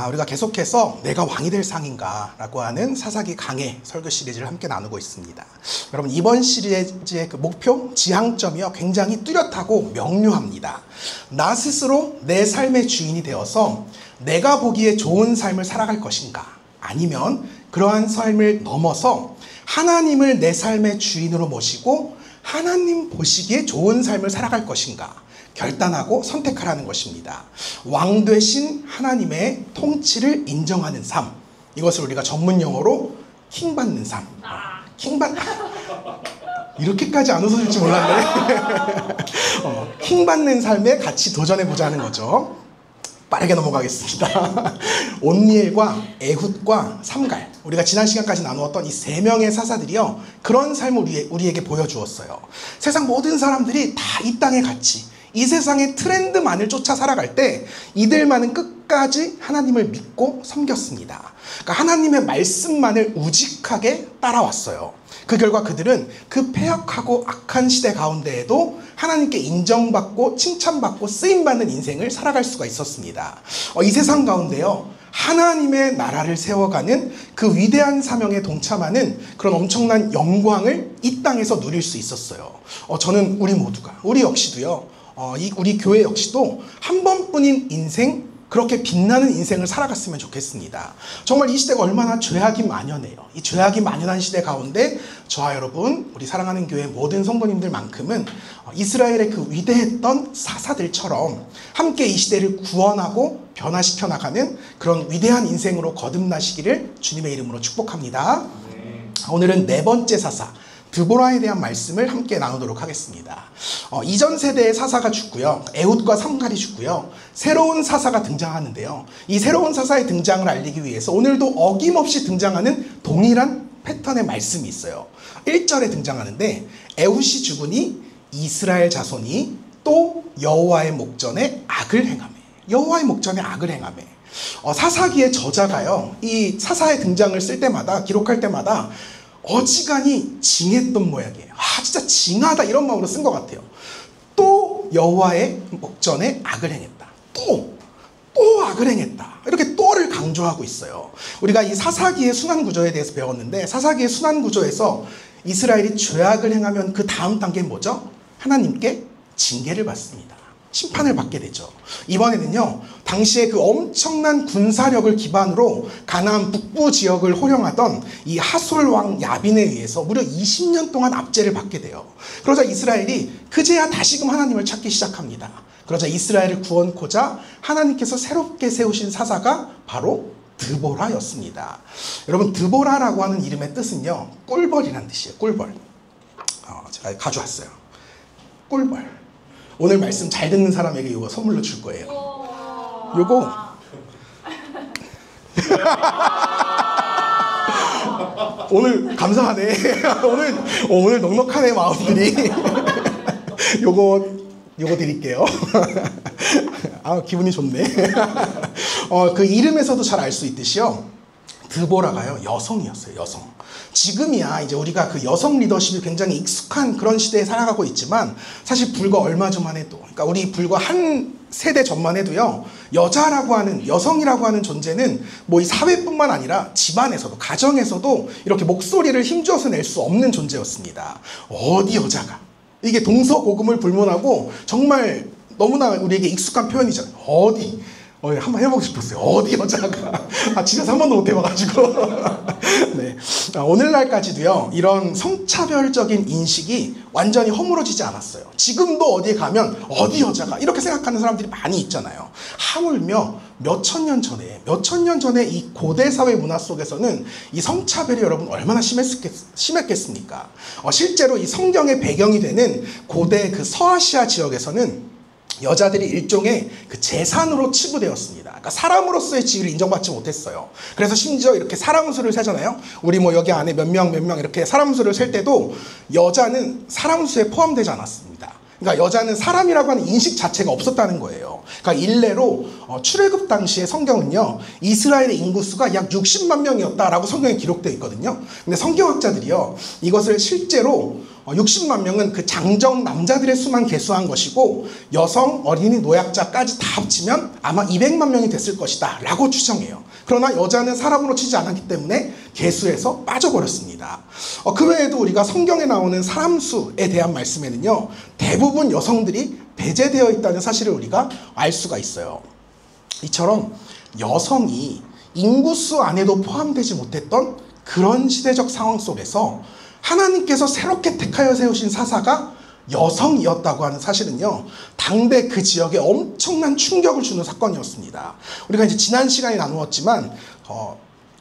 우리가 계속해서 내가 왕이 될 상인가 라고 하는 사사기 강해 설교 시리즈를 함께 나누고 있습니다. 여러분, 이번 시리즈의 그 목표, 지향점이요, 굉장히 뚜렷하고 명료합니다. 나 스스로 내 삶의 주인이 되어서 내가 보기에 좋은 삶을 살아갈 것인가, 아니면 그러한 삶을 넘어서 하나님을 내 삶의 주인으로 모시고 하나님 보시기에 좋은 삶을 살아갈 것인가 결단하고 선택하라는 것입니다. 왕 되신 하나님의 통치를 인정하는 삶, 이것을 우리가 전문 용어로 킹받는 삶. 이렇게까지 안 웃어줄지 몰랐네. 킹받는 삶에 같이 도전해보자 하는 거죠. 빠르게 넘어가겠습니다. 온니엘과 에훗과 삼갈, 우리가 지난 시간까지 나누었던 이 세 명의 사사들이요, 그런 삶을 우리에게 보여주었어요. 세상 모든 사람들이 다 이 땅의 가치, 이 세상의 트렌드만을 쫓아 살아갈 때 이들만은 끝까지 하나님을 믿고 섬겼습니다. 그러니까 하나님의 말씀만을 우직하게 따라왔어요. 그 결과 그들은 그 패역하고 악한 시대 가운데에도 하나님께 인정받고 칭찬받고 쓰임받는 인생을 살아갈 수가 있었습니다. 이 세상 가운데요, 하나님의 나라를 세워가는 그 위대한 사명에 동참하는 그런 엄청난 영광을 이 땅에서 누릴 수 있었어요. 저는 우리 모두가, 우리 역시도요, 우리 교회 역시도 한 번뿐인 인생, 그렇게 빛나는 인생을 살아갔으면 좋겠습니다. 정말 이 시대가 얼마나 죄악이 만연해요. 이 죄악이 만연한 시대 가운데 저와 여러분, 우리 사랑하는 교회 모든 성도님들만큼은 이스라엘의 그 위대했던 사사들처럼 함께 이 시대를 구원하고 변화시켜 나가는 그런 위대한 인생으로 거듭나시기를 주님의 이름으로 축복합니다. 오늘은 네 번째 사사, 드보라에 대한 말씀을 함께 나누도록 하겠습니다. 이전 세대의 사사가 죽고요, 에훗과 삼갈이 죽고요, 새로운 사사가 등장하는데요, 이 새로운 사사의 등장을 알리기 위해서 오늘도 어김없이 등장하는 동일한 패턴의 말씀이 있어요. 1절에 등장하는데, 에훗이 죽으니 이스라엘 자손이 또 여호와의 목전에 악을 행하매. 여호와의 목전에 악을 행하매. 사사기의 저자가요, 이 사사의 등장을 쓸 때마다, 기록할 때마다 어지간히 징했던 모양이에요. 진짜 징하다, 이런 마음으로 쓴 것 같아요. 또 여호와의 목전에 악을 행했다. 또 악을 행했다. 이렇게 또를 강조하고 있어요. 우리가 이 사사기의 순환 구조에 대해서 배웠는데, 사사기의 순환 구조에서 이스라엘이 죄악을 행하면 그 다음 단계는 뭐죠? 하나님께 징계를 받습니다. 심판을 받게 되죠. 이번에는요, 당시에 그 엄청난 군사력을 기반으로 가나안 북부 지역을 호령하던 이 하솔 왕 야빈에 의해서 무려 20년 동안 압제를 받게 돼요. 그러자 이스라엘이 그제야 다시금 하나님을 찾기 시작합니다. 그러자 이스라엘을 구원코자 하나님께서 새롭게 세우신 사사가 바로 드보라였습니다. 여러분, 드보라라고 하는 이름의 뜻은요, 꿀벌이란 뜻이에요. 꿀벌. 제가 가져왔어요. 꿀벌. 오늘 말씀 잘 듣는 사람에게 이거 선물로 줄 거예요. 요거 오늘 감사하네. 오늘 넉넉하네, 마음들이. 요거 드릴게요. 기분이 좋네. 그 이름에서도 잘 알 수 있듯이요, 드보라가요, 여성이었어요. 여성. 지금이야 이제 우리가 그 여성 리더십이 굉장히 익숙한 그런 시대에 살아가고 있지만, 사실 불과 얼마 전만 해도, 그러니까 우리 불과 한 세대 전만 해도요, 여자라고 하는, 여성이라고 하는 존재는 뭐 이 사회뿐만 아니라 집안에서도, 가정에서도 이렇게 목소리를 힘줘서 낼 수 없는 존재였습니다. 어디 여자가, 이게 동서고금을 불문하고 정말 너무나 우리에게 익숙한 표현이잖아요. 어디, 한번 해보고 싶었어요. 어디 여자가. 집에서 한 번도 못 해봐가지고. 네. 오늘날까지도요, 이런 성차별적인 인식이 완전히 허물어지지 않았어요. 지금도 어디에 가면 어디 여자가, 이렇게 생각하는 사람들이 많이 있잖아요. 하물며 몇천 년 전에 이 고대 사회 문화 속에서는 이 성차별이 여러분 얼마나 심했겠습니까? 실제로 이 성경의 배경이 되는 고대 그 서아시아 지역에서는 여자들이 일종의 그 재산으로 치부되었습니다. 그러니까 사람으로서의 지위를 인정받지 못했어요. 그래서 심지어 이렇게 사람 수를 세잖아요. 우리 뭐 여기 안에 몇 명 이렇게 사람 수를 셀 때도 여자는 사람 수에 포함되지 않았습니다. 그러니까 여자는 사람이라고 하는 인식 자체가 없었다는 거예요. 그러니까 일례로 출애굽 당시에 성경은요, 이스라엘의 인구수가 약 60만 명이었다라고 성경에 기록되어 있거든요. 근데 성경학자들이요, 이것을 실제로 60만 명은 그 장정 남자들의 수만 계수한 것이고, 여성, 어린이, 노약자까지 다 합치면 아마 200만 명이 됐을 것이다 라고 추정해요. 그러나 여자는 사람으로 치지 않았기 때문에 계수에서 빠져버렸습니다. 그 외에도 우리가 성경에 나오는 사람 수에 대한 말씀에는요, 대부분 여성들이 배제되어 있다는 사실을 우리가 알 수가 있어요. 이처럼 여성이 인구수 안에도 포함되지 못했던 그런 시대적 상황 속에서 하나님께서 새롭게 택하여 세우신 사사가 여성이었다고 하는 사실은요, 당대 그 지역에 엄청난 충격을 주는 사건이었습니다. 우리가 이제 지난 시간에 나누었지만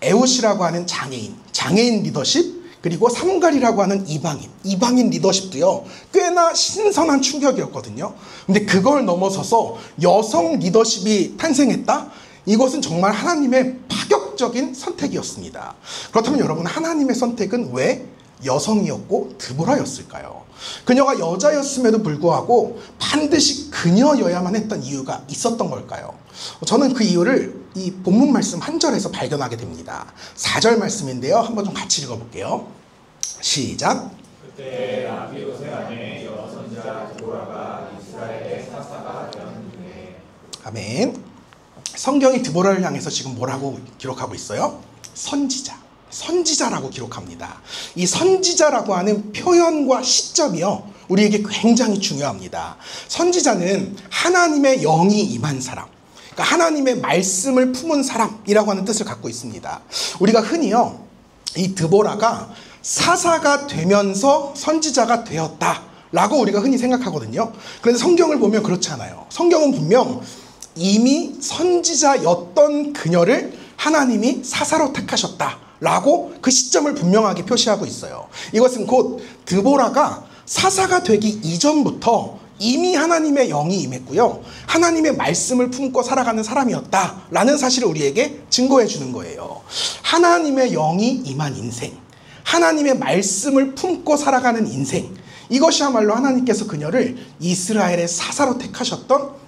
에웃이라고 하는 장애인 리더십, 그리고 삼갈이라고 하는 이방인 리더십도요, 꽤나 신선한 충격이었거든요. 근데 그걸 넘어서서 여성 리더십이 탄생했다? 이것은 정말 하나님의 파격적인 선택이었습니다. 그렇다면 여러분, 하나님의 선택은 왜 여성이었고 드보라였을까요? 그녀가 여자였음에도 불구하고 반드시 그녀여야만 했던 이유가 있었던 걸까요? 저는 그 이유를 이 본문 말씀 한 절에서 발견하게 됩니다. 4절 말씀인데요, 한번 좀 같이 읽어볼게요. 시작. 그때 아비옷의 아내 여선지자 드보라가 이스라엘의 사사가 되었는데. 아멘. 성경이 드보라를 향해서 지금 뭐라고 기록하고 있어요? 선지자라고 기록합니다. 이 선지자라고 하는 표현과 시점이요, 우리에게 굉장히 중요합니다. 선지자는 하나님의 영이 임한 사람, 그러니까 하나님의 말씀을 품은 사람이라고 하는 뜻을 갖고 있습니다. 우리가 흔히요, 이 드보라가 사사가 되면서 선지자가 되었다라고 우리가 흔히 생각하거든요. 그런데 성경을 보면 그렇지 않아요. 성경은 분명 이미 선지자였던 그녀를 하나님이 사사로 택하셨다라고 그 시점을 분명하게 표시하고 있어요. 이것은 곧 드보라가 사사가 되기 이전부터 이미 하나님의 영이 임했고요, 하나님의 말씀을 품고 살아가는 사람이었다라는 사실을 우리에게 증거해 주는 거예요. 하나님의 영이 임한 인생, 하나님의 말씀을 품고 살아가는 인생, 이것이야말로 하나님께서 그녀를 이스라엘의 사사로 택하셨던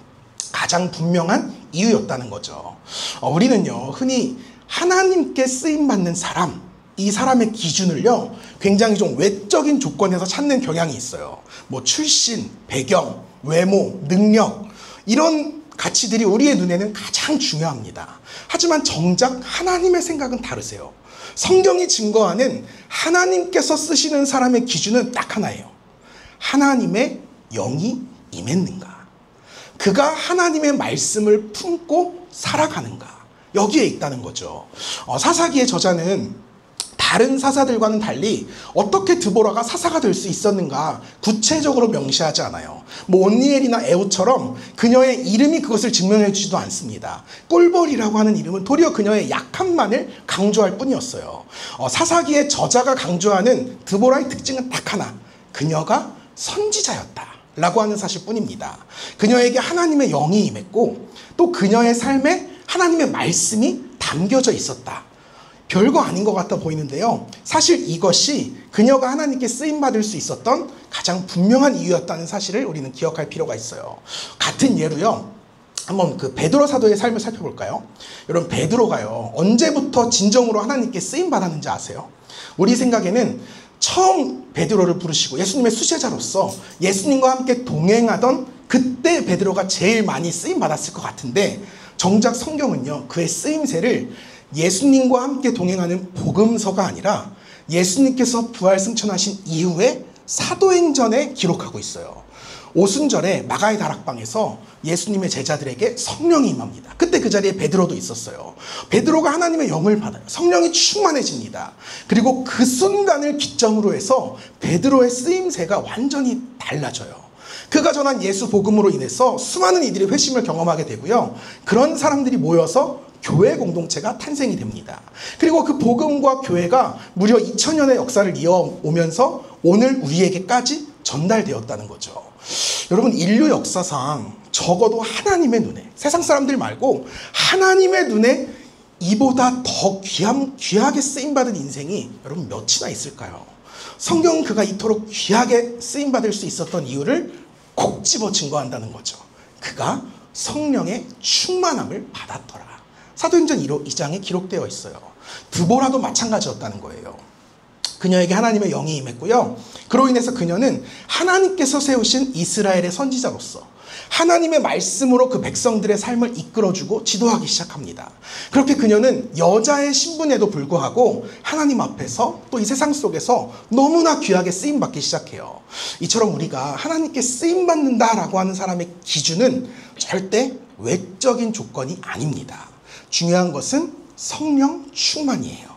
가장 분명한 이유였다는 거죠. 우리는요, 흔히 하나님께 쓰임받는 사람, 이 사람의 기준을요, 굉장히 좀 외적인 조건에서 찾는 경향이 있어요. 뭐 출신, 배경, 외모, 능력, 이런 가치들이 우리의 눈에는 가장 중요합니다. 하지만 정작 하나님의 생각은 다르세요. 성경이 증거하는 하나님께서 쓰시는 사람의 기준은 딱 하나예요. 하나님의 영이 임했는가? 그가 하나님의 말씀을 품고 살아가는가? 여기에 있다는 거죠. 사사기의 저자는 다른 사사들과는 달리 어떻게 드보라가 사사가 될 수 있었는가 구체적으로 명시하지 않아요. 뭐 온니엘이나 에웃처럼 그녀의 이름이 그것을 증명해 주지도 않습니다. 꿀벌이라고 하는 이름은 도리어 그녀의 약함만을 강조할 뿐이었어요. 사사기의 저자가 강조하는 드보라의 특징은 딱 하나, 그녀가 선지자였다 라고 하는 사실뿐입니다. 그녀에게 하나님의 영이 임했고, 또 그녀의 삶에 하나님의 말씀이 담겨져 있었다. 별거 아닌 것 같아 보이는데요, 사실 이것이 그녀가 하나님께 쓰임받을 수 있었던 가장 분명한 이유였다는 사실을 우리는 기억할 필요가 있어요. 같은 예로요, 한번 그 베드로 사도의 삶을 살펴볼까요? 여러분, 베드로가요, 언제부터 진정으로 하나님께 쓰임받았는지 아세요? 우리 생각에는 처음 베드로를 부르시고 예수님의 수제자로서 예수님과 함께 동행하던 그때 베드로가 제일 많이 쓰임받았을 것 같은데, 정작 성경은요, 그의 쓰임새를 예수님과 함께 동행하는 복음서가 아니라 예수님께서 부활 승천하신 이후에 사도행전에 기록하고 있어요. 오순절에 마가의 다락방에서 예수님의 제자들에게 성령이 임합니다. 그때 그 자리에 베드로도 있었어요. 베드로가 하나님의 영을 받아요. 성령이 충만해집니다. 그리고 그 순간을 기점으로 해서 베드로의 쓰임새가 완전히 달라져요. 그가 전한 예수 복음으로 인해서 수많은 이들이 회심을 경험하게 되고요, 그런 사람들이 모여서 교회 공동체가 탄생이 됩니다. 그리고 그 복음과 교회가 무려 2000년의 역사를 이어오면서 오늘 우리에게까지 전달되었다는 거죠. 여러분, 인류 역사상 적어도 하나님의 눈에, 세상 사람들 말고 하나님의 눈에 이보다 더 귀하게 쓰임받은 인생이 여러분 몇이나 있을까요? 성경은 그가 이토록 귀하게 쓰임받을 수 있었던 이유를 콕 집어 증거한다는 거죠. 그가 성령의 충만함을 받았더라. 사도행전 2장에 기록되어 있어요. 드보라도 마찬가지였다는 거예요. 그녀에게 하나님의 영이 임했고요. 그로 인해서 그녀는 하나님께서 세우신 이스라엘의 선지자로서 하나님의 말씀으로 그 백성들의 삶을 이끌어주고 지도하기 시작합니다. 그렇게 그녀는 여자의 신분에도 불구하고 하나님 앞에서 또 이 세상 속에서 너무나 귀하게 쓰임받기 시작해요. 이처럼 우리가 하나님께 쓰임받는다라고 하는 사람의 기준은 절대 외적인 조건이 아닙니다. 중요한 것은 성령 충만이에요.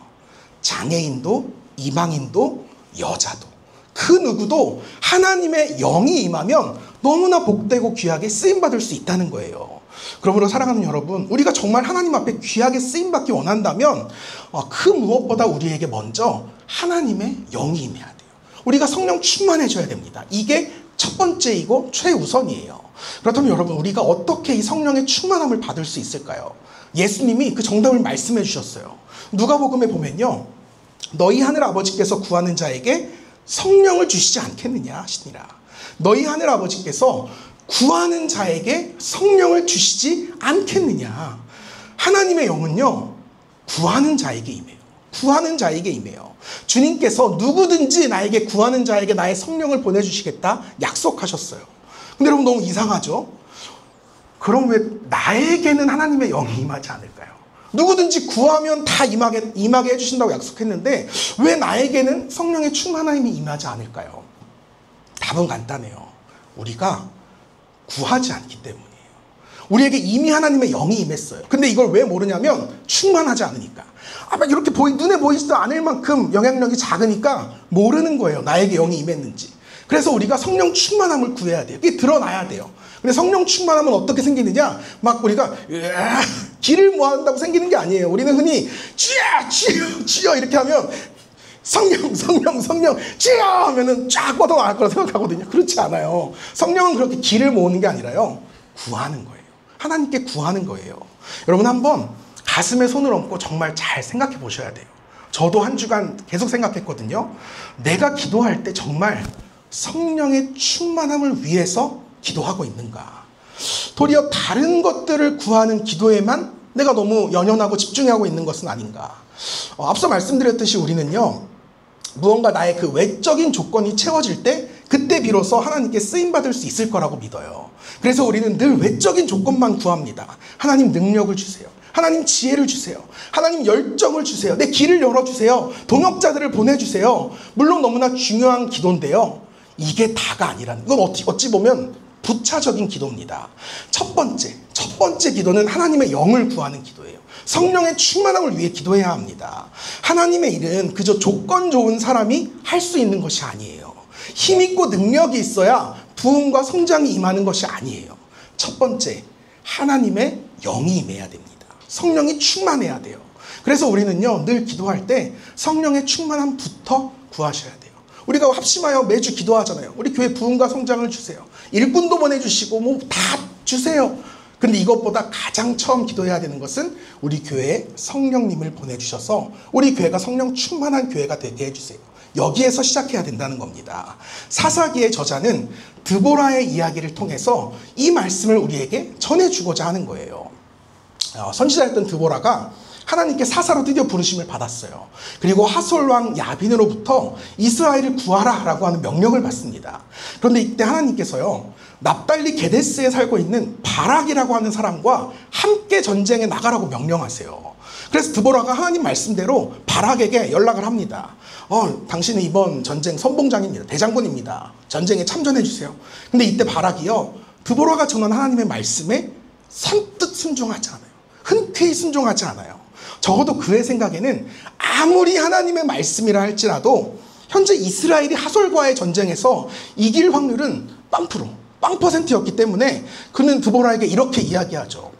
장애인도 이방인도 여자도 그 누구도 하나님의 영이 임하면 너무나 복되고 귀하게 쓰임받을 수 있다는 거예요. 그러므로 사랑하는 여러분, 우리가 정말 하나님 앞에 귀하게 쓰임받기 원한다면 그 무엇보다 우리에게 먼저 하나님의 영이 임해야 돼요. 우리가 성령 충만해져야 됩니다. 이게 첫 번째이고 최우선이에요. 그렇다면 여러분, 우리가 어떻게 이 성령의 충만함을 받을 수 있을까요? 예수님이 그 정답을 말씀해 주셨어요. 누가복음에 보면요, 너희 하늘 아버지께서 구하는 자에게 성령을 주시지 않겠느냐 하시니라. 너희 하늘 아버지께서 구하는 자에게 성령을 주시지 않겠느냐. 하나님의 영은요, 구하는 자에게 임해요. 구하는 자에게 임해요. 주님께서 누구든지 나에게 구하는 자에게 나의 성령을 보내주시겠다 약속하셨어요. 근데 여러분, 너무 이상하죠? 그럼 왜 나에게는 하나님의 영이 임하지 않을까요? 누구든지 구하면 다 임하게 해주신다고 약속했는데 왜 나에게는 성령의 충만함이 임하지 않을까요? 답은 간단해요. 우리가 구하지 않기 때문이에요. 우리에게 이미 하나님의 영이 임했어요. 근데 이걸 왜 모르냐면 충만하지 않으니까. 막 이렇게 눈에 보이지도 않을 만큼 영향력이 작으니까 모르는 거예요. 나에게 영이 임했는지. 그래서 우리가 성령 충만함을 구해야 돼요. 이게 드러나야 돼요. 근데 성령 충만함은 어떻게 생기느냐? 막 우리가 기를 모아한다고 생기는 게 아니에요. 우리는 흔히 주여 이렇게 하면 성령 주여 하면은 쫙 뻗어나갈 거라 생각하거든요. 그렇지 않아요. 성령은 그렇게 기를 모으는 게 아니라요, 구하는 거예요. 하나님께 구하는 거예요. 여러분, 한번 가슴에 손을 얹고 정말 잘 생각해 보셔야 돼요. 저도 한 주간 계속 생각했거든요. 내가 기도할 때 정말 성령의 충만함을 위해서 기도하고 있는가? 도리어 다른 것들을 구하는 기도에만 내가 너무 연연하고 집중하고 있는 것은 아닌가? 앞서 말씀드렸듯이 우리는요, 무언가 나의 그 외적인 조건이 채워질 때 그때 비로소 하나님께 쓰임받을 수 있을 거라고 믿어요. 그래서 우리는 늘 외적인 조건만 구합니다. 하나님 능력을 주세요. 하나님 지혜를 주세요. 하나님 열정을 주세요. 내 길을 열어주세요. 동역자들을 보내주세요. 물론 너무나 중요한 기도인데요, 이게 다가 아니라는, 이건 어찌 보면 부차적인 기도입니다. 첫 번째 기도는 하나님의 영을 구하는 기도예요. 성령의 충만함을 위해 기도해야 합니다. 하나님의 일은 그저 조건 좋은 사람이 할 수 있는 것이 아니에요. 힘있고 능력이 있어야 부흥과 성장이 임하는 것이 아니에요. 첫 번째, 하나님의 영이 임해야 됩니다. 성령이 충만해야 돼요. 그래서 우리는요, 늘 기도할 때 성령의 충만함부터 구하셔야 돼요. 우리가 합심하여 매주 기도하잖아요. 우리 교회 부흥과 성장을 주세요. 일꾼도 보내주시고 뭐 다 주세요. 근데 이것보다 가장 처음 기도해야 되는 것은 우리 교회에 성령님을 보내주셔서 우리 교회가 성령 충만한 교회가 되게 해주세요. 여기에서 시작해야 된다는 겁니다. 사사기의 저자는 드보라의 이야기를 통해서 이 말씀을 우리에게 전해주고자 하는 거예요. 선지자였던 드보라가 하나님께 사사로 드디어 부르심을 받았어요. 그리고 하솔왕 야빈으로부터 이스라엘을 구하라 라고 하는 명령을 받습니다. 그런데 이때 하나님께서요, 납달리 게데스에 살고 있는 바락이라고 하는 사람과 함께 전쟁에 나가라고 명령하세요. 그래서 드보라가 하나님 말씀대로 바락에게 연락을 합니다. 당신은 이번 전쟁 선봉장입니다. 대장군입니다. 전쟁에 참전해 주세요. 근데 이때 바락이요, 드보라가 전한 하나님의 말씀에 선뜻 순종하지 않아요. 흔쾌히 순종하지 않아요. 적어도 그의 생각에는 아무리 하나님의 말씀이라 할지라도 현재 이스라엘이 하솔과의 전쟁에서 이길 확률은 0%였기 때문에 그는 드보라에게 이렇게 이야기하죠.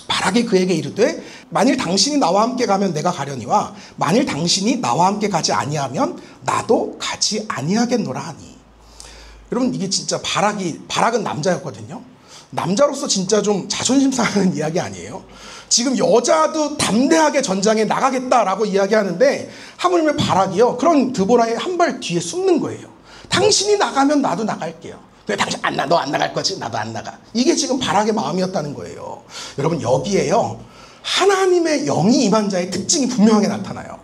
바락이 그에게 이르되 만일 당신이 나와 함께 가면 내가 가려니와 만일 당신이 나와 함께 가지 아니하면 나도 가지 아니하겠노라 하니. 여러분, 이게 진짜 바락은 남자였거든요. 남자로서 진짜 좀 자존심 상하는 이야기 아니에요? 지금 여자도 담대하게 전장에 나가겠다라고 이야기하는데 하물며 바락이요, 그런 드보라의 한 발 뒤에 숨는 거예요. 당신이 나가면 나도 나갈게요. 근데 당신 너 안 나갈 거지? 나도 안 나가. 이게 지금 바락의 마음이었다는 거예요. 여러분 여기에요. 하나님의 영이 임한 자의 특징이 분명하게 나타나요.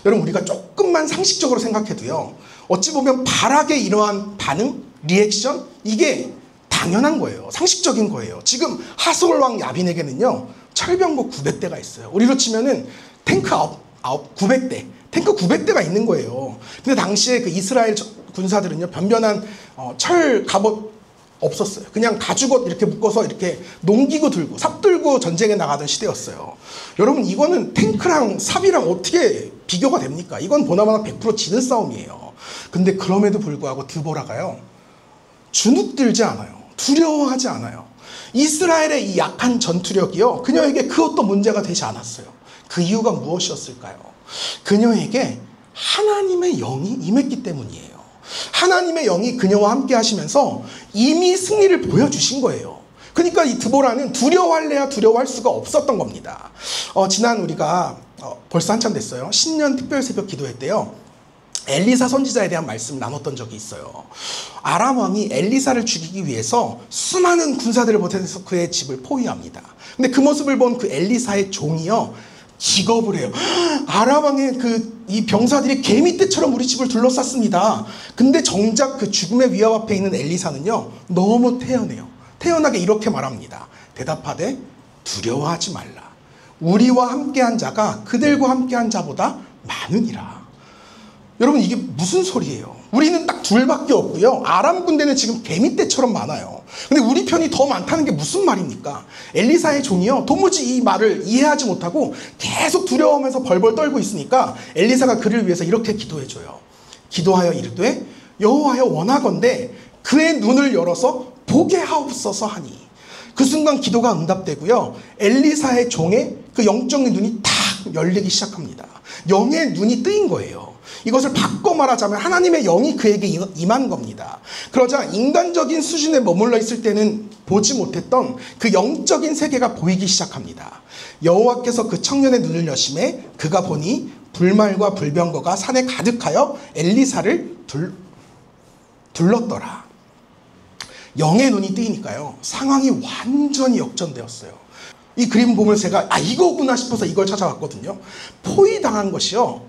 여러분 우리가 조금만 상식적으로 생각해도요. 어찌 보면 바락의 이러한 반응, 리액션 이게 당연한 거예요. 상식적인 거예요. 지금 하솔왕 야빈에게는요. 철병거 900대가 있어요. 우리로 치면은 탱크 900대, 탱크 900대가 있는 거예요. 근데 당시에 그 이스라엘 군사들은요. 변변한 철 갑옷 없었어요. 그냥 가죽옷 이렇게 묶어서 이렇게 농기구 들고 삽 들고 전쟁에 나가던 시대였어요. 여러분 이거는 탱크랑 삽이랑 어떻게 비교가 됩니까? 이건 보나마나 100% 지는 싸움이에요. 근데 그럼에도 불구하고 드보라가요. 주눅들지 않아요. 두려워하지 않아요. 이스라엘의 이 약한 전투력이요. 그녀에게 그것도 문제가 되지 않았어요. 그 이유가 무엇이었을까요? 그녀에게 하나님의 영이 임했기 때문이에요. 하나님의 영이 그녀와 함께 하시면서 이미 승리를 보여주신 거예요. 그러니까 이 드보라는 두려워할래야 두려워할 수가 없었던 겁니다. 지난 우리가 벌써 한참 됐어요. 신년 특별 새벽 기도회 때요. 엘리사 선지자에 대한 말씀을 나눴던 적이 있어요. 아람 왕이 엘리사를 죽이기 위해서 수많은 군사들을 보내서 그의 집을 포위합니다. 근데 그 모습을 본 그 엘리사의 종이요. 기겁을 해요. 아람 왕의 이 병사들이 개미떼처럼 우리 집을 둘러쌌습니다. 근데 정작 그 죽음의 위협 앞에 있는 엘리사는요. 너무 태연해요. 태연하게 이렇게 말합니다. 대답하되 두려워하지 말라. 우리와 함께한 자가 그들과 함께한 자보다 많으니라. 여러분 이게 무슨 소리예요? 우리는 딱 둘밖에 없고요. 아람 군대는 지금 개미떼처럼 많아요. 근데 우리 편이 더 많다는 게 무슨 말입니까? 엘리사의 종이요. 도무지 이 말을 이해하지 못하고 계속 두려워하면서 벌벌 떨고 있으니까 엘리사가 그를 위해서 이렇게 기도해줘요. 기도하여 이르되 여호와여 원하건대 그의 눈을 열어서 보게 하옵소서 하니 그 순간 기도가 응답되고요. 엘리사의 종의 그 영적인 눈이 탁 열리기 시작합니다. 영의 눈이 뜨인 거예요. 이것을 바꿔 말하자면 하나님의 영이 그에게 임한 겁니다. 그러자 인간적인 수준에 머물러 있을 때는 보지 못했던 그 영적인 세계가 보이기 시작합니다. 여호와께서 그 청년의 눈을 여심해 그가 보니 불말과 불병거가 산에 가득하여 엘리사를 둘렀더라. 영의 눈이 뜨이니까요. 상황이 완전히 역전되었어요. 이 그림 보면서 제가 이거구나 싶어서 이걸 찾아왔거든요. 포위당한 것이요.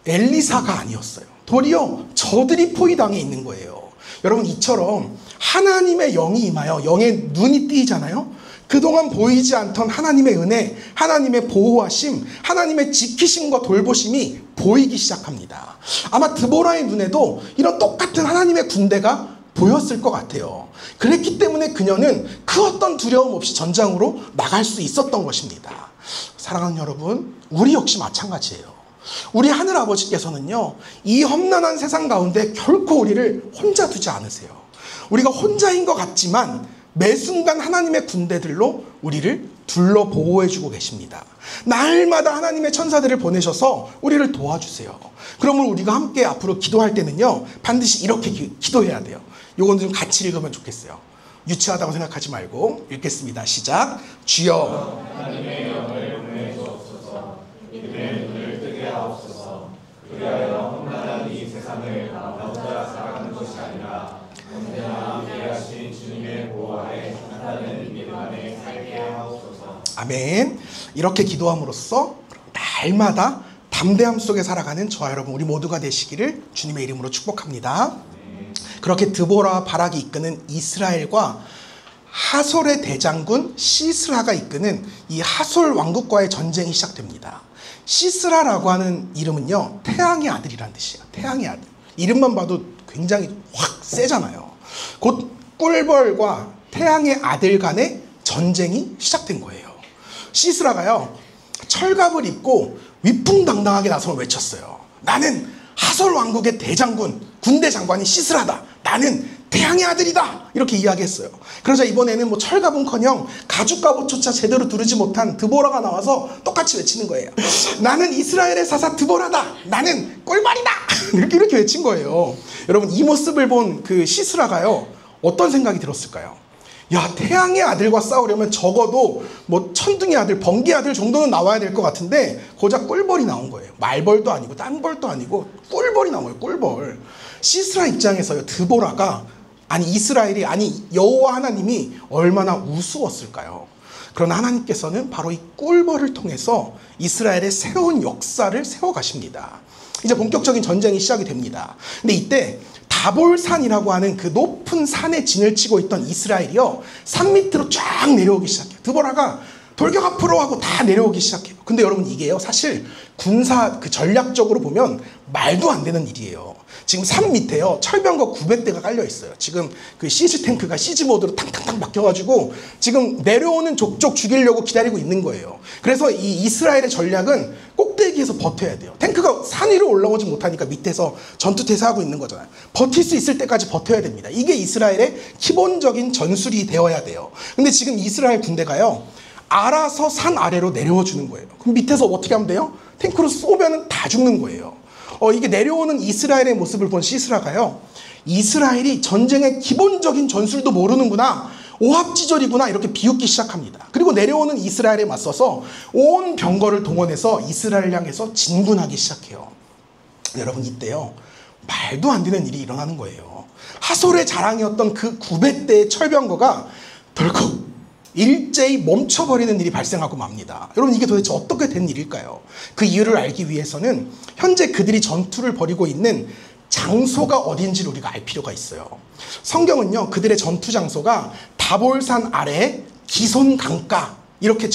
엘리사가 아니었어요. 도리어 저들이 포위당해 있는 거예요. 여러분 이처럼 하나님의 영이 임하여 영의 눈이 뜨이잖아요. 그동안 보이지 않던 하나님의 은혜, 하나님의 보호하심, 하나님의 지키심과 돌보심이 보이기 시작합니다. 아마 드보라의 눈에도 이런 똑같은 하나님의 군대가 보였을 것 같아요. 그랬기 때문에 그녀는 그 어떤 두려움 없이 전장으로 나갈 수 있었던 것입니다. 사랑하는 여러분, 우리 역시 마찬가지예요. 우리 하늘아버지께서는요, 이 험난한 세상 가운데 결코 우리를 혼자 두지 않으세요. 우리가 혼자인 것 같지만 매 순간 하나님의 군대들로 우리를 둘러 보호해주고 계십니다. 날마다 하나님의 천사들을 보내셔서 우리를 도와주세요. 그러면 우리가 함께 앞으로 기도할 때는요, 반드시 이렇게 기도해야 돼요. 요건 좀 같이 읽으면 좋겠어요. 유치하다고 생각하지 말고 읽겠습니다. 시작. 주여 하나님의 영을 보내주옵소서. 이들의 눈을 뜨게 하옵소서. 그리하여 험난한 이 세상을 나 혼자 살아가는 것이 아니라 언제나 위대하신 주님의 보호 아래 하나는 믿음 안에 살게 하옵소서. 아멘. 이렇게 기도함으로써 날마다 담대함 속에 살아가는 저와 여러분 우리 모두가 되시기를 주님의 이름으로 축복합니다. 그렇게 드보라와 바락이 이끄는 이스라엘과 하솔의 대장군 시스라가 이끄는 이 하솔 왕국과의 전쟁이 시작됩니다. 시스라라고 하는 이름은요, 태양의 아들이란 뜻이에요. 태양의 아들. 이름만 봐도 굉장히 확 세잖아요. 곧 꿀벌과 태양의 아들 간의 전쟁이 시작된 거예요. 시스라가요, 철갑을 입고 위풍당당하게 나서 외쳤어요. 나는 하솔 왕국의 대장군, 군대 장관이 시스라다. 나는 태양의 아들이다. 이렇게 이야기했어요. 그러자 이번에는 철갑은커녕 가죽갑옷조차 제대로 두르지 못한 드보라가 나와서 똑같이 외치는 거예요. 나는 이스라엘의 사사 드보라다. 나는 꿀벌이다. 이렇게 외친 거예요. 여러분 이 모습을 본 그 시스라가요, 어떤 생각이 들었을까요? 야, 태양의 아들과 싸우려면 적어도 천둥의 아들, 번개의 아들 정도는 나와야 될 것 같은데 고작 꿀벌이 나온 거예요. 말벌도 아니고 딴벌도 아니고 꿀벌이 나온 거예요. 꿀벌. 시스라 입장에서요, 드보라가 아니 이스라엘이, 아니 여호와 하나님이 얼마나 우스웠을까요? 그러나 하나님께서는 바로 이 꿀벌을 통해서 이스라엘의 새로운 역사를 세워가십니다. 이제 본격적인 전쟁이 시작이 됩니다. 근데 이때 다볼산이라고 하는 그 높은 산에 진을 치고 있던 이스라엘이요, 산 밑으로 쫙 내려오기 시작해요. 드보라가 돌격 앞으로 하고 다 내려오기 시작해요. 근데 여러분 이게요, 사실 군사 그 전략적으로 보면 말도 안 되는 일이에요. 지금 산 밑에요, 철병거 900대가 깔려 있어요. 지금 그 시즈 탱크가 시즈 모드로 탕탕탕 막혀가지고 지금 내려오는 족족 죽이려고 기다리고 있는 거예요. 그래서 이 이스라엘의 전략은 꼭대기에서 버텨야 돼요. 탱크가 산 위로 올라오지 못하니까 밑에서 전투태세하고 있는 거잖아요. 버틸 수 있을 때까지 버텨야 됩니다. 이게 이스라엘의 기본적인 전술이 되어야 돼요. 근데 지금 이스라엘 군대가요, 알아서 산 아래로 내려와 주는 거예요. 그럼 밑에서 어떻게 하면 돼요? 탱크로 쏘면 다 죽는 거예요. 이게 내려오는 이스라엘의 모습을 본 시스라가요, 이스라엘이 전쟁의 기본적인 전술도 모르는구나, 오합지졸이구나, 이렇게 비웃기 시작합니다. 그리고 내려오는 이스라엘에 맞서서 온 병거를 동원해서 이스라엘을 향해서 진군하기 시작해요. 여러분 이때요, 말도 안 되는 일이 일어나는 거예요. 하솔의 자랑이었던 그 900대의 철병거가 덜컥 일제히 멈춰버리는 일이 발생하고 맙니다. 여러분 이게 도대체 어떻게 된 일일까요? 그 이유를 알기 위해서는 현재 그들이 전투를 벌이고 있는 장소가 어딘지를 우리가 알 필요가 있어요. 성경은요, 그들의 전투 장소가 다볼산 아래 기손 강가 이렇게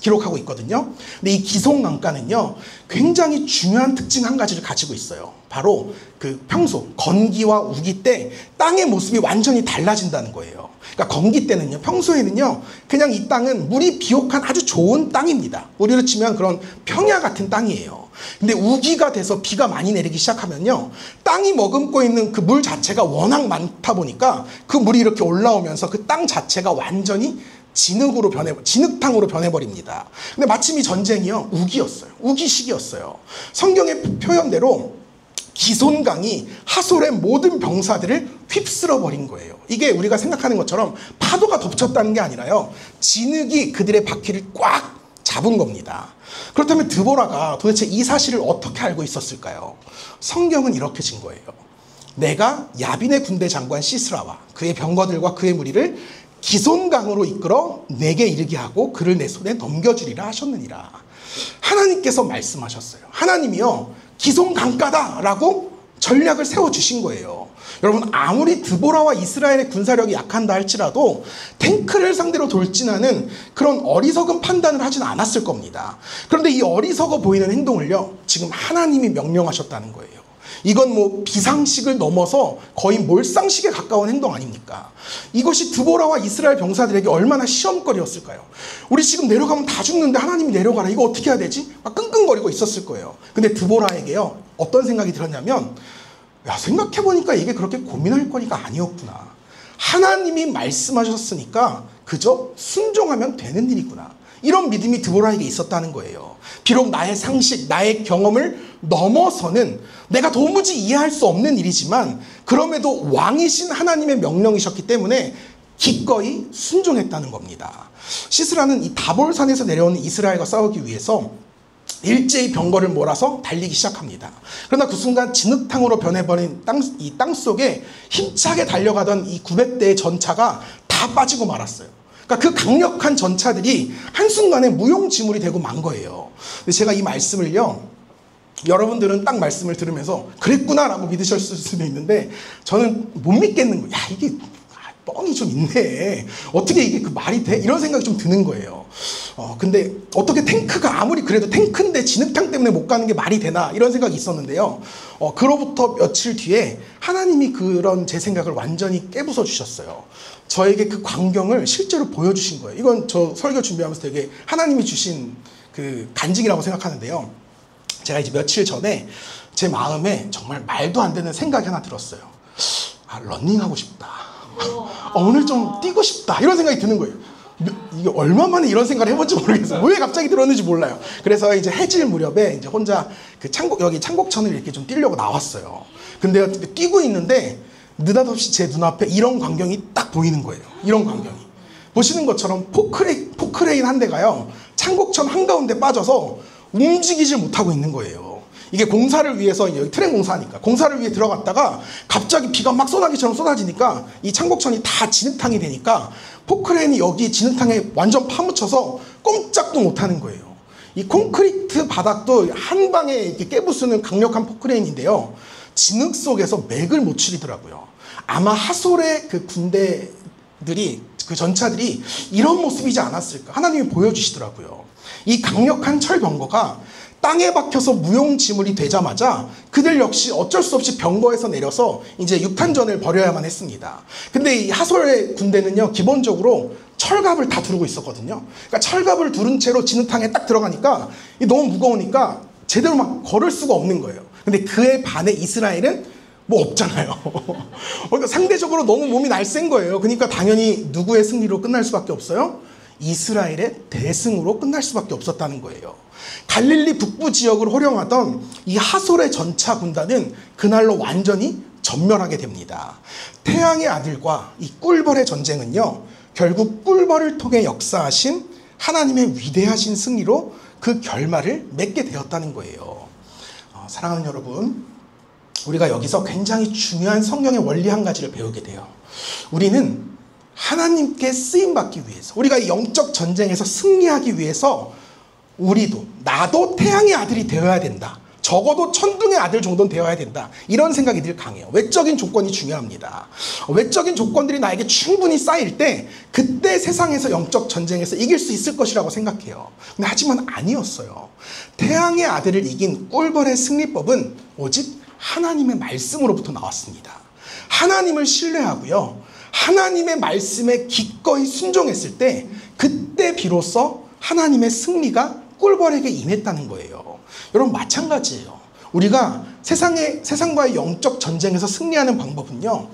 기록하고 있거든요. 근데 이 기손 강가는요, 굉장히 중요한 특징 한 가지를 가지고 있어요. 바로 그 평소 건기와 우기 때 땅의 모습이 완전히 달라진다는 거예요. 그러니까 건기 때는요, 평소에는요, 그냥 이 땅은 물이 비옥한 아주 좋은 땅입니다. 우리로 치면 그런 평야 같은 땅이에요. 근데 우기가 돼서 비가 많이 내리기 시작하면요, 땅이 머금고 있는 그 물 자체가 워낙 많다 보니까 그 물이 이렇게 올라오면서 그 땅 자체가 완전히 진흙탕으로 변해버립니다. 근데 마침 이 전쟁이요, 우기였어요. 우기식이었어요. 성경의 표현대로 기손강이 하솔의 모든 병사들을 휩쓸어 버린 거예요. 이게 우리가 생각하는 것처럼 파도가 덮쳤다는 게 아니라요, 진흙이 그들의 바퀴를 꽉 잡은 겁니다. 그렇다면 드보라가 도대체 이 사실을 어떻게 알고 있었을까요? 성경은 이렇게 증거해요. 내가 야빈의 군대 장관 시스라와 그의 병거들과 그의 무리를 기손강으로 이끌어 내게 이르게 하고 그를 내 손에 넘겨주리라 하셨느니라. 하나님께서 말씀하셨어요. 하나님이요, 기손강가다라고 전략을 세워주신 거예요. 여러분 아무리 드보라와 이스라엘의 군사력이 약한다 할지라도 탱크를 상대로 돌진하는 그런 어리석은 판단을 하진 않았을 겁니다. 그런데 이 어리석어 보이는 행동을요, 지금 하나님이 명령하셨다는 거예요. 이건 뭐 비상식을 넘어서 거의 몰상식에 가까운 행동 아닙니까? 이것이 드보라와 이스라엘 병사들에게 얼마나 시험거리였을까요? 우리 지금 내려가면 다 죽는데 하나님이 내려가라, 이거 어떻게 해야 되지? 막 끙끙거리고 있었을 거예요. 근데 드보라에게요, 어떤 생각이 들었냐면, 야, 생각해보니까 이게 그렇게 고민할 거리가 아니었구나. 하나님이 말씀하셨으니까 그저 순종하면 되는 일이구나. 이런 믿음이 드보라에게 있었다는 거예요. 비록 나의 상식, 나의 경험을 넘어서는 내가 도무지 이해할 수 없는 일이지만 그럼에도 왕이신 하나님의 명령이셨기 때문에 기꺼이 순종했다는 겁니다. 시스라는 이 다볼산에서 내려오는 이스라엘과 싸우기 위해서 일제히 병거를 몰아서 달리기 시작합니다. 그러나 그 순간 진흙탕으로 변해버린 이 땅 속에 힘차게 달려가던 이 900대의 전차가 다 빠지고 말았어요. 그러니까 그 강력한 전차들이 한순간에 무용지물이 되고 만 거예요. 근데 제가 이 말씀을요, 여러분들은 딱 말씀을 들으면서 그랬구나라고 믿으셨을 수도 있는데 저는 못 믿겠는 거예요. 야, 이게 뻥이 좀 있네. 어떻게 이게 그 말이 돼? 이런 생각이 좀 드는 거예요. 근데 어떻게 탱크가 아무리 그래도 탱크인데 진흙탕 때문에 못 가는 게 말이 되나? 이런 생각이 있었는데요. 그로부터 며칠 뒤에 하나님이 그런 제 생각을 완전히 깨부숴 주셨어요. 저에게 그 광경을 실제로 보여주신 거예요. 이건 저 설교 준비하면서 되게 하나님이 주신 그 간증이라고 생각하는데요. 제가 이제 며칠 전에 제 마음에 정말 말도 안 되는 생각이 하나 들었어요. 아, 러닝하고 싶다. 오늘 좀 뛰고 싶다. 이런 생각이 드는 거예요. 이게 얼마 만에 이런 생각을 해본지 모르겠어요. 왜 갑자기 들었는지 몰라요. 그래서 이제 해질 무렵에 이제 혼자 그 여기 창곡천을 이렇게 좀 뛰려고 나왔어요. 근데 뛰고 있는데 느닷없이 제 눈앞에 이런 광경이 딱 보이는 거예요. 이런 광경이. 보시는 것처럼 포크레인 한 대가요, 창곡천 한가운데 빠져서 움직이질 못하고 있는 거예요. 이게 공사를 위해서 여기 트램 공사하니까 공사를 위해 들어갔다가 갑자기 비가 막 쏟아기처럼 쏟아지니까 이 창곡천이 다 진흙탕이 되니까 포크레인이 여기 진흙탕에 완전 파묻혀서 꼼짝도 못하는 거예요. 이 콘크리트 바닥도 한 방에 이렇게 깨부수는 강력한 포크레인인데요. 진흙 속에서 맥을 못 추리더라고요. 아마 하솔의 그 군대들이 그 전차들이 이런 모습이지 않았을까 하나님이 보여주시더라고요. 이 강력한 철병거가 땅에 박혀서 무용지물이 되자마자 그들 역시 어쩔 수 없이 병거에서 내려서 이제 육탄전을 벌여야만 했습니다. 근데 이 하솔의 군대는요, 기본적으로 철갑을 다 두르고 있었거든요. 그러니까 철갑을 두른 채로 진흙탕에 딱 들어가니까 너무 무거우니까 제대로 막 걸을 수가 없는 거예요. 근데 그에 반해 이스라엘은 뭐 없잖아요. 그러니까 상대적으로 너무 몸이 날쌘 거예요. 그러니까 당연히 누구의 승리로 끝날 수밖에 없어요? 이스라엘의 대승으로 끝날 수밖에 없었다는 거예요. 갈릴리 북부 지역을 호령하던 이 하솔의 전차 군단은 그날로 완전히 전멸하게 됩니다. 태양의 아들과 이 꿀벌의 전쟁은요, 결국 꿀벌을 통해 역사하신 하나님의 위대하신 승리로 그 결말을 맺게 되었다는 거예요. 사랑하는 여러분, 우리가 여기서 굉장히 중요한 성경의 원리 한 가지를 배우게 돼요. 우리는 하나님께 쓰임받기 위해서, 우리가 이 영적 전쟁에서 승리하기 위해서 우리도, 나도 태양의 아들이 되어야 된다. 적어도 천둥의 아들 정도는 되어야 된다. 이런 생각이 늘 강해요. 외적인 조건이 중요합니다. 외적인 조건들이 나에게 충분히 쌓일 때 그때 세상에서 영적 전쟁에서 이길 수 있을 것이라고 생각해요. 근데 하지만 아니었어요. 태양의 아들을 이긴 꿀벌의 승리법은 오직 하나님의 말씀으로부터 나왔습니다. 하나님을 신뢰하고요, 하나님의 말씀에 기꺼이 순종했을 때 그때 비로소 하나님의 승리가 꿀벌에게 임했다는 거예요. 여러분, 마찬가지예요. 우리가 세상과의 영적 전쟁에서 승리하는 방법은요,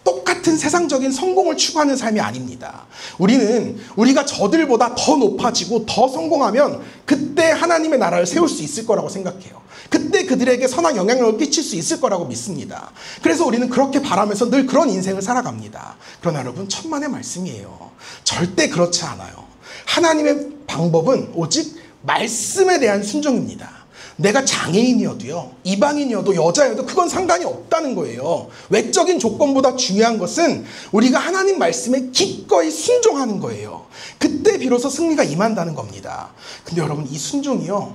똑같은 세상적인 성공을 추구하는 삶이 아닙니다. 우리는 우리가 저들보다 더 높아지고 더 성공하면 그때 하나님의 나라를 세울 수 있을 거라고 생각해요. 그때 그들에게 선한 영향력을 끼칠 수 있을 거라고 믿습니다. 그래서 우리는 그렇게 바라면서 늘 그런 인생을 살아갑니다. 그러나 여러분, 천만의 말씀이에요. 절대 그렇지 않아요. 하나님의 방법은 오직 말씀에 대한 순종입니다. 내가 장애인이어도요, 이방인이어도 여자여도 그건 상관이 없다는 거예요. 외적인 조건보다 중요한 것은 우리가 하나님 말씀에 기꺼이 순종하는 거예요. 그때 비로소 승리가 임한다는 겁니다. 근데 여러분, 이 순종이요,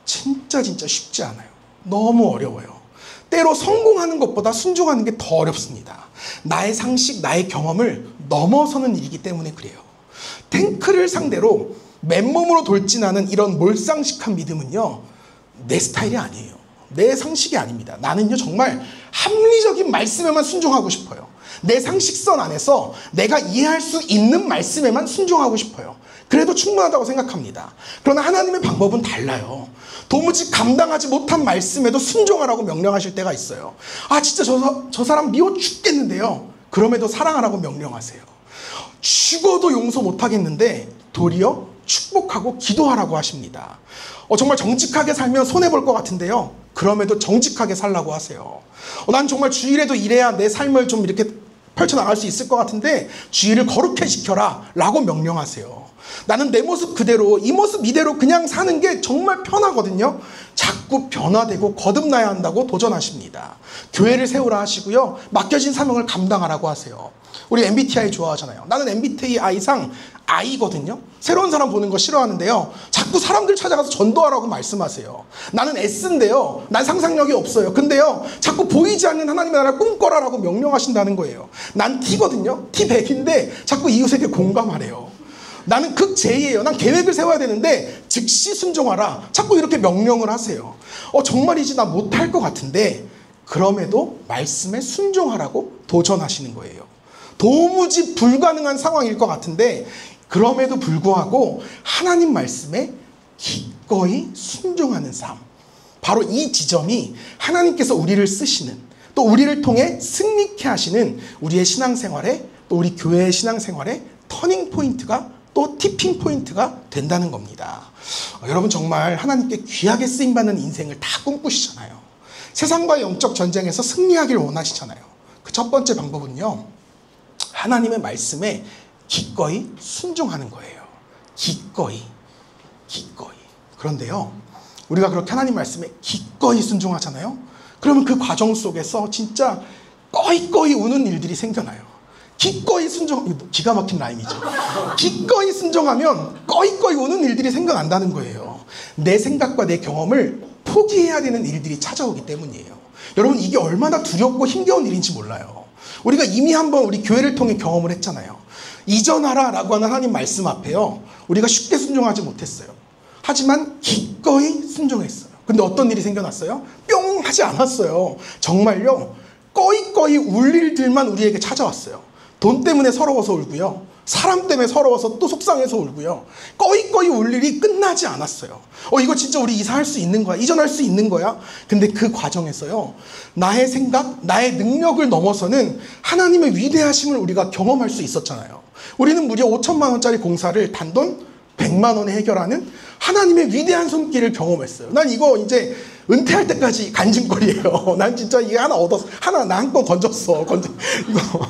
진짜 쉽지 않아요. 너무 어려워요. 때로 성공하는 것보다 순종하는 게 더 어렵습니다. 나의 상식, 나의 경험을 넘어서는 일이기 때문에 그래요. 탱크를 상대로 맨몸으로 돌진하는 이런 몰상식한 믿음은요, 내 스타일이 아니에요. 내 상식이 아닙니다. 나는요, 정말 합리적인 말씀에만 순종하고 싶어요. 내 상식선 안에서 내가 이해할 수 있는 말씀에만 순종하고 싶어요. 그래도 충분하다고 생각합니다. 그러나 하나님의 방법은 달라요. 도무지 감당하지 못한 말씀에도 순종하라고 명령하실 때가 있어요. 아, 진짜 저 사람 미워 죽겠는데요, 그럼에도 사랑하라고 명령하세요. 죽어도 용서 못하겠는데 도리어 축복하고 기도하라고 하십니다. 정말 정직하게 살면 손해볼 것 같은데요, 그럼에도 정직하게 살라고 하세요. 난 정말 주일에도 이래야 내 삶을 좀 이렇게 펼쳐나갈 수 있을 것 같은데 주일을 거룩해 지켜라 라고 명령하세요. 나는 내 모습 그대로, 이 모습 이대로 그냥 사는 게 정말 편하거든요. 자꾸 변화되고 거듭나야 한다고 도전하십니다. 교회를 세우라 하시고요, 맡겨진 사명을 감당하라고 하세요. 우리 MBTI 좋아하잖아요. 나는 MBTI상 I거든요. 새로운 사람 보는 거 싫어하는데요, 자꾸 사람들 찾아가서 전도하라고 말씀하세요. 나는 S인데요, 난 상상력이 없어요. 근데요, 자꾸 보이지 않는 하나님의 나라를 꿈꿔라라고 명령하신다는 거예요. 난 T거든요. T100인데 자꾸 이웃에게 공감하래요. 나는 극 J예요. 난 계획을 세워야 되는데 즉시 순종하라, 자꾸 이렇게 명령을 하세요. 정말이지 나 못할 것 같은데 그럼에도 말씀에 순종하라고 도전하시는 거예요. 도무지 불가능한 상황일 것 같은데 그럼에도 불구하고 하나님 말씀에 기꺼이 순종하는 삶, 바로 이 지점이 하나님께서 우리를 쓰시는, 또 우리를 통해 승리케 하시는 우리의 신앙생활에, 또 우리 교회의 신앙생활에 터닝 포인트가, 또 티핑 포인트가 된다는 겁니다. 여러분, 정말 하나님께 귀하게 쓰임받는 인생을 다 꿈꾸시잖아요. 세상과의 영적 전쟁에서 승리하기를 원하시잖아요. 그 첫 번째 방법은요, 하나님의 말씀에 기꺼이 순종하는 거예요. 기꺼이. 그런데요, 우리가 그렇게 하나님 말씀에 기꺼이 순종하잖아요. 그러면 그 과정 속에서 진짜 꺼이꺼이 우는 일들이 생겨나요. 기꺼이 순종, 기가 막힌 라임이죠. 기꺼이 순종하면 꺼이꺼이 우는 일들이 생겨난다는 거예요. 내 생각과 내 경험을 포기해야 되는 일들이 찾아오기 때문이에요. 여러분, 이게 얼마나 두렵고 힘겨운 일인지 몰라요. 우리가 이미 한번 우리 교회를 통해 경험을 했잖아요. 이전하라 라고 하는 하나님 말씀 앞에요, 우리가 쉽게 순종하지 못했어요. 하지만 기꺼이 순종했어요. 근데 어떤 일이 생겨났어요? 뿅 하지 않았어요. 정말요, 꺼이꺼이 울 일들만 우리에게 찾아왔어요. 돈 때문에 서러워서 울고요, 사람 때문에 서러워서 또 속상해서 울고요, 꺼이꺼이 울 일이 끝나지 않았어요. 이거 진짜 우리 이사할 수 있는 거야? 이전할 수 있는 거야? 근데 그 과정에서요, 나의 생각, 나의 능력을 넘어서는 하나님의 위대하심을 우리가 경험할 수 있었잖아요. 우리는 무려 5천만 원짜리 공사를 단돈 100만 원에 해결하는 하나님의 위대한 손길을 경험했어요. 난 이거 이제 은퇴할 때까지 간증거리예요. 난 진짜 이게 하나 얻었어. 하나 나 한 건 건졌어. 이거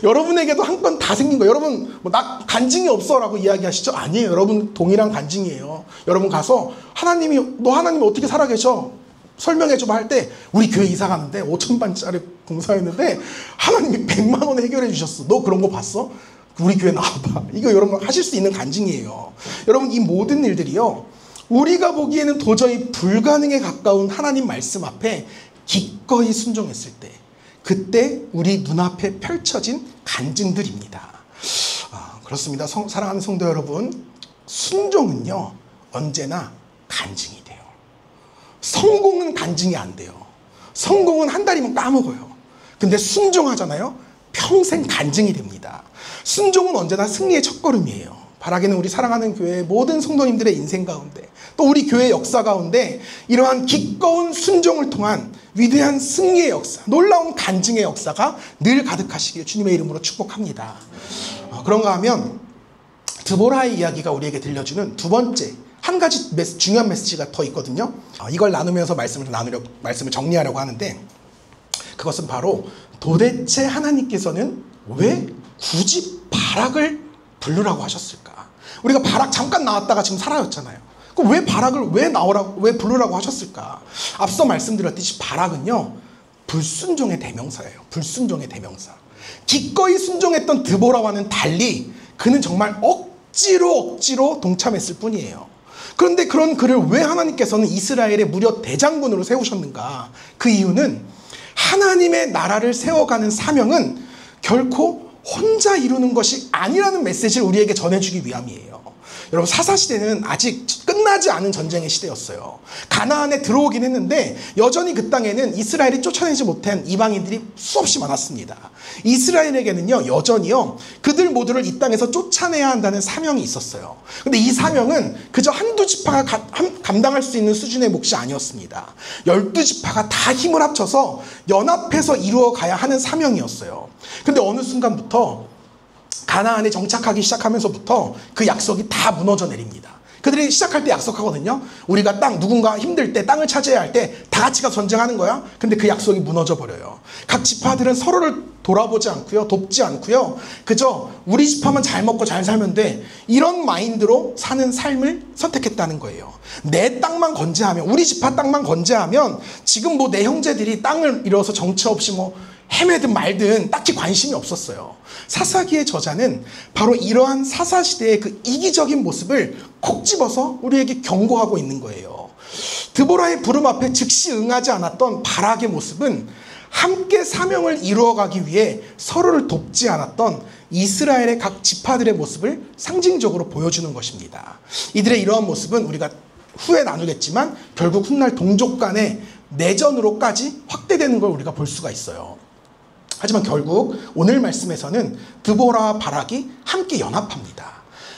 여러분에게도 한 건 다 생긴 거예요. 여러분 나 간증이 없어라고 이야기하시죠? 아니에요. 여러분 동일한 간증이에요. 여러분 가서 하나님이 어떻게 살아계셔? 설명해줘봐 할 때, 우리 교회 이사 가는데 5천만짜리 공사였는데 하나님이 100만 원 해결해 주셨어. 너 그런 거 봤어? 우리 교회 나와봐. 이거 여러분 하실 수 있는 간증이에요. 여러분, 이 모든 일들이요, 우리가 보기에는 도저히 불가능에 가까운 하나님 말씀 앞에 기꺼이 순종했을 때, 그때 우리 눈앞에 펼쳐진 간증들입니다. 그렇습니다. 사랑하는 성도 여러분, 순종은요 언제나 간증이 돼요. 성공은 간증이 안 돼요. 성공은 한 달이면 까먹어요. 근데 순종하잖아요, 평생 간증이 됩니다. 순종은 언제나 승리의 첫걸음이에요. 바라기는 우리 사랑하는 교회의 모든 성도님들의 인생 가운데, 또 우리 교회 역사 가운데 이러한 기꺼운 순종을 통한 위대한 승리의 역사, 놀라운 간증의 역사가 늘 가득하시길 주님의 이름으로 축복합니다. 그런가 하면 드보라의 이야기가 우리에게 들려주는 두 번째 한 가지 중요한 메시지가 더 있거든요. 이걸 나누면서 말씀을 정리하려고 하는데, 그것은 바로 도대체 하나님께서는 왜 굳이 바락을 부르라고 하셨을까? 우리가 바락 잠깐 나왔다가 지금 사라졌잖아요. 그럼 왜 바락을 왜 부르라고 하셨을까? 앞서 말씀드렸듯이 바락은요, 불순종의 대명사예요. 불순종의 대명사. 기꺼이 순종했던 드보라와는 달리 그는 정말 억지로 동참했을 뿐이에요. 그런데 그런 그를 왜 하나님께서는 이스라엘의 무려 대장군으로 세우셨는가? 그 이유는 하나님의 나라를 세워가는 사명은 결코 혼자 이루는 것이 아니라는 메시지를 우리에게 전해주기 위함이에요. 여러분, 사사시대는 아직 끝나지 않은 전쟁의 시대였어요. 가나안에 들어오긴 했는데 여전히 그 땅에는 이스라엘이 쫓아내지 못한 이방인들이 수없이 많았습니다. 이스라엘에게는요, 여전히요, 그들 모두를 이 땅에서 쫓아내야 한다는 사명이 있었어요. 근데 이 사명은 그저 한두 지파가 감당할 수 있는 수준의 몫이 아니었습니다. 12지파가 다 힘을 합쳐서 연합해서 이루어 가야 하는 사명이었어요. 근데 어느 순간부터 가나안에 정착하기 시작하면서부터 그 약속이 다 무너져 내립니다. 그들이 시작할 때 약속하거든요. 우리가 누군가 힘들 때 땅을 차지해야 할 때 다 같이 가서 전쟁하는 거야. 근데 그 약속이 무너져 버려요. 각 지파들은 서로를 돌아보지 않고요, 돕지 않고요, 그저 우리 지파만 잘 먹고 잘 살면 돼, 이런 마인드로 사는 삶을 선택했다는 거예요. 내 땅만 건재하면, 우리 지파 땅만 건재하면 지금 내 형제들이 땅을 잃어서 정처 없이 헤매든 말든 딱히 관심이 없었어요. 사사기의 저자는 바로 이러한 사사시대의 그 이기적인 모습을 콕 집어서 우리에게 경고하고 있는 거예요. 드보라의 부름 앞에 즉시 응하지 않았던 바락의 모습은 함께 사명을 이루어가기 위해 서로를 돕지 않았던 이스라엘의 각 지파들의 모습을 상징적으로 보여주는 것입니다. 이들의 이러한 모습은 우리가 후에 나누겠지만 결국 훗날 동족 간의 내전으로까지 확대되는 걸 우리가 볼 수가 있어요. 하지만 결국 오늘 말씀에서는 드보라와 바락이 함께 연합합니다.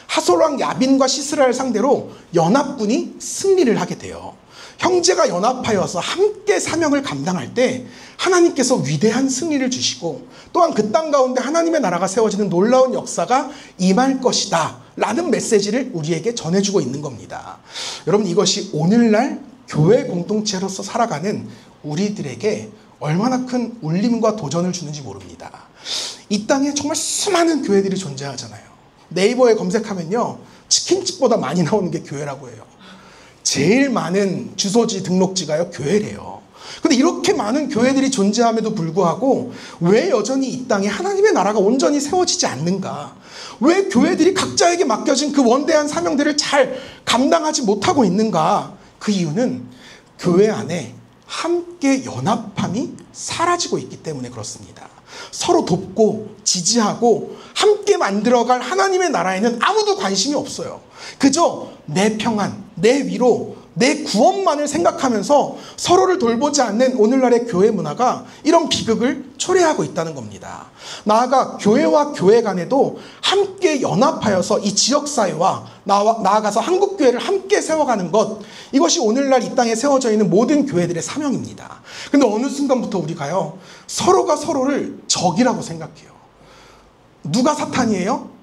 하솔왕 야빈과 시스라를 상대로 연합군이 승리를 하게 돼요. 형제가 연합하여서 함께 사명을 감당할 때 하나님께서 위대한 승리를 주시고, 또한 그 땅 가운데 하나님의 나라가 세워지는 놀라운 역사가 임할 것이다 라는 메시지를 우리에게 전해주고 있는 겁니다. 여러분, 이것이 오늘날 교회 공동체로서 살아가는 우리들에게 얼마나 큰 울림과 도전을 주는지 모릅니다. 이 땅에 정말 수많은 교회들이 존재하잖아요. 네이버에 검색하면요, 치킨집보다 많이 나오는 게 교회라고 해요. 제일 많은 주소지 등록지가요, 교회래요. 근데 이렇게 많은 교회들이 존재함에도 불구하고 왜 여전히 이 땅에 하나님의 나라가 온전히 세워지지 않는가? 왜 교회들이 각자에게 맡겨진 그 원대한 사명들을 잘 감당하지 못하고 있는가? 그 이유는 교회 안에 함께 연합함이 사라지고 있기 때문에 그렇습니다. 서로 돕고 지지하고 함께 만들어갈 하나님의 나라에는 아무도 관심이 없어요. 그저 내 평안, 내 위로, 내 구원만을 생각하면서 서로를 돌보지 않는 오늘날의 교회 문화가 이런 비극을 초래하고 있다는 겁니다. 나아가 교회와 교회 간에도 함께 연합하여서 이 지역사회와 나아가서 한국교회를 함께 세워가는 것, 이것이 오늘날 이 땅에 세워져 있는 모든 교회들의 사명입니다. 근데 어느 순간부터 우리가요, 서로가 서로를 적이라고 생각해요. 누가 사탄이에요?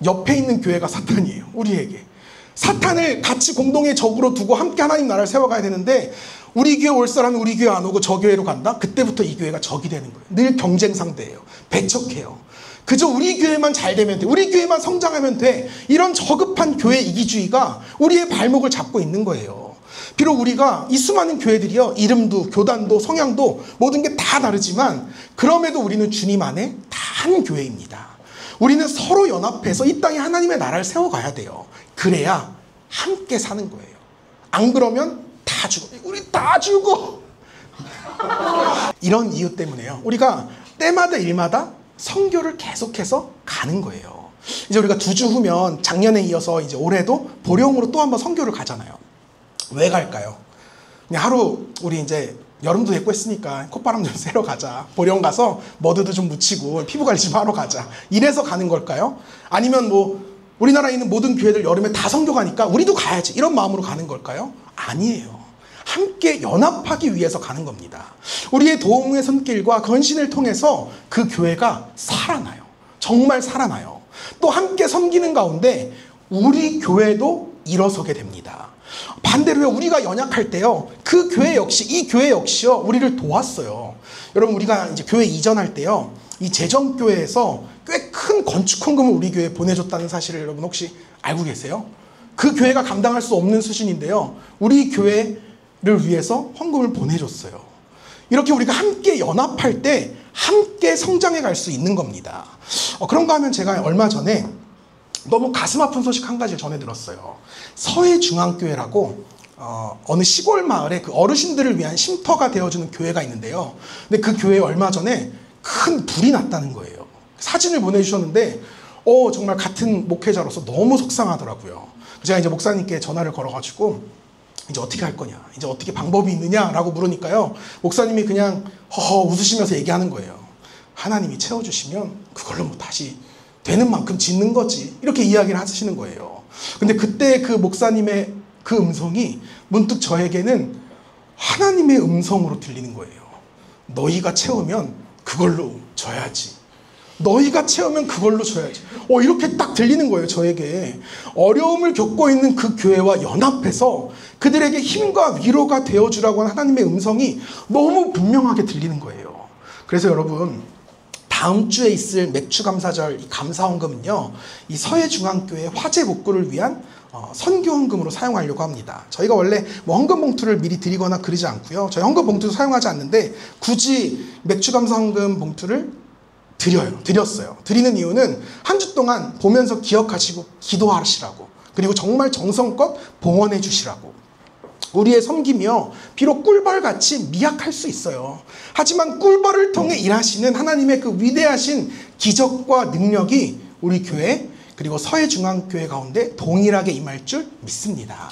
옆에 있는 교회가 사탄이에요. 우리에게. 사탄을 같이 공동의 적으로 두고 함께 하나님 나라를 세워가야 되는데 우리 교회 올 사람은 우리 교회 안 오고 저 교회로 간다? 그때부터 이 교회가 적이 되는 거예요. 늘 경쟁 상대예요. 배척해요. 그저 우리 교회만 잘 되면 돼. 우리 교회만 성장하면 돼. 이런 저급한 교회 이기주의가 우리의 발목을 잡고 있는 거예요. 비록 우리가 이 수많은 교회들이요, 이름도 교단도 성향도 모든 게 다 다르지만 그럼에도 우리는 주님 안에 다 한 교회입니다. 우리는 서로 연합해서 이 땅에 하나님의 나라를 세워가야 돼요. 그래야 함께 사는 거예요. 안 그러면 다 죽어. 우리 다 죽어. 이런 이유 때문에요. 우리가 때마다 일마다 선교를 계속해서 가는 거예요. 이제 우리가 2주 후면 작년에 이어서 이제 올해도 보령으로 또 한번 선교를 가잖아요. 왜 갈까요? 그냥 하루 우리 이제 여름도 됐고 했으니까 콧바람 좀 쐬러 가자. 보령 가서 머드도 좀 묻히고 피부 관리 좀 하러 가자. 이래서 가는 걸까요? 아니면 뭐 우리나라에 있는 모든 교회들 여름에 다 선교 가니까 우리도 가야지. 이런 마음으로 가는 걸까요? 아니에요. 함께 연합하기 위해서 가는 겁니다. 우리의 도움의 손길과 건신을 통해서 그 교회가 살아나요. 정말 살아나요. 또 함께 섬기는 가운데 우리 교회도 일어서게 됩니다. 반대로요, 우리가 연약할 때요, 그 교회 역시, 이 교회 역시요, 우리를 도왔어요. 여러분, 우리가 이제 교회 이전할 때요, 이 재정교회에서 꽤 큰 건축 헌금을 우리 교회에 보내줬다는 사실을 여러분 혹시 알고 계세요? 그 교회가 감당할 수 없는 수준인데요, 우리 교회를 위해서 헌금을 보내줬어요. 이렇게 우리가 함께 연합할 때 함께 성장해 갈 수 있는 겁니다. 그런가 하면 제가 얼마 전에 너무 가슴 아픈 소식 한 가지를 전해 들었어요. 서해중앙교회라고 어느 시골 마을에 그 어르신들을 위한 쉼터가 되어주는 교회가 있는데요. 근데 그 교회에 얼마 전에 큰 불이 났다는 거예요. 사진을 보내주셨는데 정말 같은 목회자로서 너무 속상하더라고요. 제가 이제 목사님께 전화를 걸어가지고 이제 어떻게 할 거냐, 이제 어떻게 방법이 있느냐라고 물으니까요, 목사님이 그냥 허허 웃으시면서 얘기하는 거예요. 하나님이 채워주시면 그걸로 뭐 다시 되는 만큼 짓는 거지, 이렇게 이야기를 하시는 거예요. 근데 그때 그 목사님의 그 음성이 문득 저에게는 하나님의 음성으로 들리는 거예요. 너희가 채우면 그걸로 줘야지. 너희가 채우면 그걸로 줘야지. 이렇게 딱 들리는 거예요, 저에게. 어려움을 겪고 있는 그 교회와 연합해서 그들에게 힘과 위로가 되어주라고 하는 하나님의 음성이 너무 분명하게 들리는 거예요. 그래서 여러분, 다음 주에 있을 맥추감사절 이 감사헌금은요, 이 서해중앙교회 화재 복구를 위한 선교헌금으로 사용하려고 합니다. 저희가 원래 뭐 헌금 봉투를 미리 드리거나 그러지 않고요, 저희 헌금 봉투도 사용하지 않는데 굳이 맥추감사헌금 봉투를 드렸어요. 드리는 이유는 한 주 동안 보면서 기억하시고 기도하시라고, 그리고 정말 정성껏 봉헌해 주시라고. 우리의 섬김이요, 비록 꿀벌같이 미약할 수 있어요. 하지만 꿀벌을 통해 일하시는 하나님의 그 위대하신 기적과 능력이 우리 교회 그리고 서해중앙교회 가운데 동일하게 임할 줄 믿습니다.